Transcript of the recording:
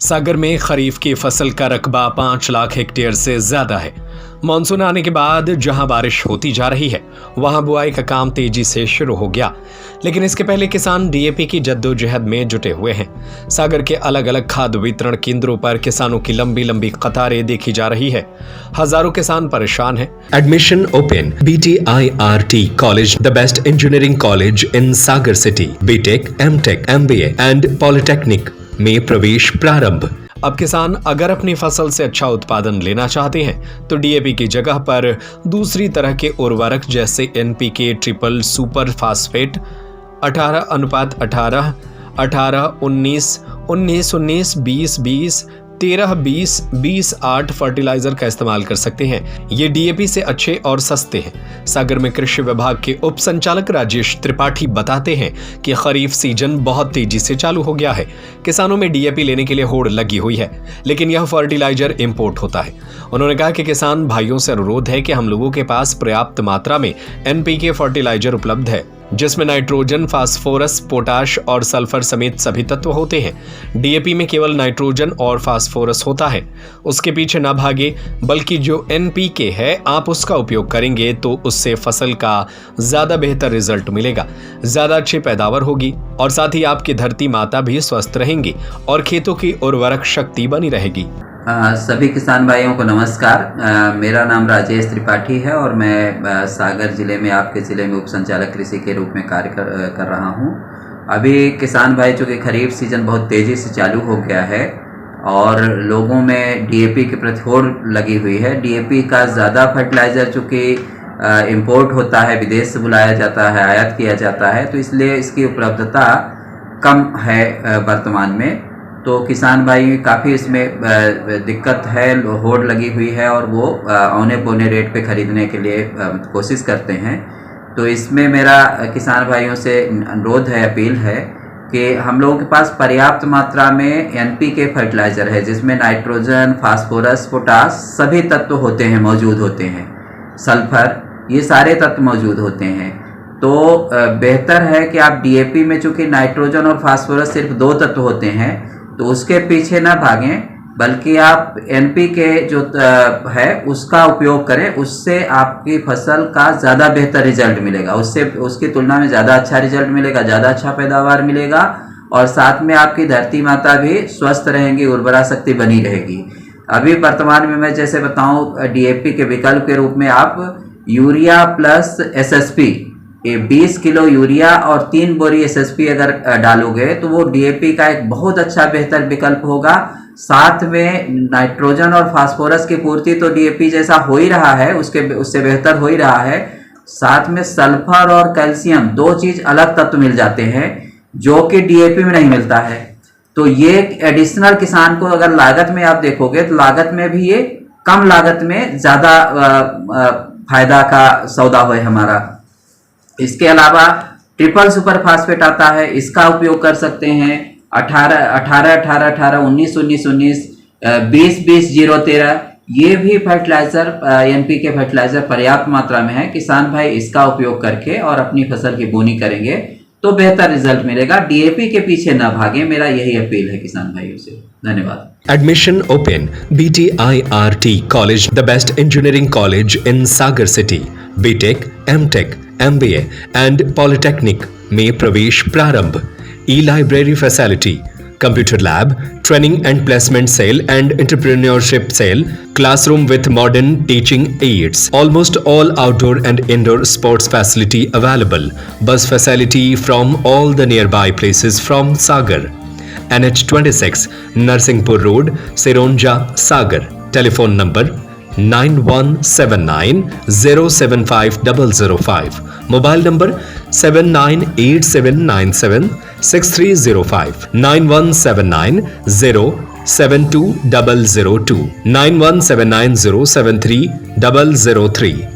सागर में खरीफ की फसल का रकबा 5 लाख हेक्टेयर से ज्यादा है। मानसून आने के बाद जहां बारिश होती जा रही है वहां बुआई का काम तेजी से शुरू हो गया, लेकिन इसके पहले किसान डीएपी की जद्दोजहद में जुटे हुए हैं। सागर के अलग अलग खाद वितरण केंद्रों पर किसानों की लंबी लंबी कतारें देखी जा रही है। हजारों किसान परेशान हैं। Admission open BTIRT college, the best engineering college in Sagar city. BTech, MTech, MBA and polytechnic में प्रवेश प्रारंभ। अब किसान अगर अपनी फसल से अच्छा उत्पादन लेना चाहते हैं तो डीएपी की जगह पर दूसरी तरह के उर्वरक जैसे NPK, triple super phosphate, 18:18, 18-19, 19-19, 20-20, 13-20, 20-8 fertiliser का इस्तेमाल कर सकते हैं। ये डीएपी से अच्छे और सस्ते हैं। सागर में कृषि विभाग के उप संचालक राजेश त्रिपाठी बताते हैं कि खरीफ सीजन बहुत तेजी से चालू हो गया है। किसानों में डीएपी लेने के लिए होड़ लगी हुई है, लेकिन यह फर्टिलाइजर इंपोर्ट होता है। उन्होंने कहा कि किसान भाइयों से अनुरोध है कि हम लोगों के पास पर्याप्त मात्रा में NPK फर्टिलाइजर उपलब्ध है, जिसमें नाइट्रोजन, फास्फोरस, पोटाश और सल्फर समेत सभी तत्व होते हैं। डीएपी में केवल नाइट्रोजन और फास्फोरस होता है। उसके पीछे ना भागे, बल्कि जो NPK है आप उसका उपयोग करेंगे तो उससे फसल का ज्यादा बेहतर रिजल्ट मिलेगा, ज्यादा अच्छी पैदावार होगी और साथ ही आपकी धरती माता भी स्वस्थ रहेंगी और खेतों की उर्वरक शक्ति बनी रहेगी। सभी किसान भाइयों को नमस्कार। मेरा नाम राजेश त्रिपाठी है और मैं सागर ज़िले में आपके ज़िले में उप संचालक कृषि के रूप में कार्य कर रहा हूँ। अभी किसान भाई चूँकि खरीफ सीजन बहुत तेज़ी से चालू हो गया है और लोगों में डीएपी के प्रति होड़ लगी हुई है। डीएपी का ज़्यादा फर्टिलाइज़र चूँकि इम्पोर्ट होता है, विदेश से बुलाया जाता है, आयात किया जाता है, तो इसलिए इसकी उपलब्धता कम है वर्तमान में। तो किसान भाई काफ़ी इसमें दिक्कत है, होड़ लगी हुई है और वो औने पौने रेट पे ख़रीदने के लिए कोशिश करते हैं। तो इसमें मेरा किसान भाइयों से अनुरोध है, अपील है कि हम लोगों के पास पर्याप्त मात्रा में NPK फर्टिलाइज़र है, जिसमें नाइट्रोजन, फास्फोरस, पोटाश सभी तत्व होते हैं, मौजूद होते हैं, सल्फर, ये सारे तत्व मौजूद होते हैं। तो बेहतर है कि आप डीएपी में चूँकि नाइट्रोजन और फास्फोरस सिर्फ 2 तत्व होते हैं तो उसके पीछे ना भागें, बल्कि आप NPK जो है उसका उपयोग करें। उससे आपकी फसल का ज़्यादा बेहतर रिजल्ट मिलेगा, उससे उसकी तुलना में ज़्यादा अच्छा रिजल्ट मिलेगा, ज़्यादा अच्छा पैदावार मिलेगा और साथ में आपकी धरती माता भी स्वस्थ रहेंगी, उर्वरा शक्ति बनी रहेगी। अभी वर्तमान में मैं जैसे बताऊँ, डीएपी के विकल्प के रूप में आप urea plus SSP, 20 kilo urea और 3 बोरी SSP अगर डालोगे तो वो डीएपी का एक बहुत अच्छा बेहतर विकल्प होगा। साथ में नाइट्रोजन और फास्फोरस की पूर्ति तो डीएपी जैसा हो ही रहा है, उससे बेहतर हो ही रहा है। साथ में सल्फर और कैल्शियम 2 चीज़ अलग तत्व मिल जाते हैं जो कि डीएपी में नहीं मिलता है। तो ये एडिशनल किसान को अगर लागत में आप देखोगे तो लागत में भी ये कम लागत में ज़्यादा फायदा का सौदा है हमारा। इसके अलावा ट्रिपल सुपर फास्फेट आता है, इसका उपयोग कर सकते हैं। 18-18-18-18, 19-19-19, 20-20-0-13, ये भी फर्टिलाइजर NPK फर्टिलाइजर पर्याप्त मात्रा में है। किसान भाई इसका उपयोग करके और अपनी फसल की बोनी करेंगे तो बेहतर रिजल्ट मिलेगा। डीएपी के पीछे ना भागे, मेरा यही अपील है किसान भाइयों से। धन्यवाद। Admission open BTIRT college, the best engineering college in Sagar city. BTech, MTech, MBA and polytechnic में प्रवेश प्रारंभ। E-लाइब्रेरी facility, computer lab, training and placement cell and entrepreneurship cell, classroom with modern teaching aids, almost all outdoor and indoor sports facility available, bus facility from all the nearby places from Sagar. NH26 Narsingpur Road, Sironja, Sagar. Telephone number 9179 075 005. Mobile number 798797 6305. 9179 072 002. 9179 073 003.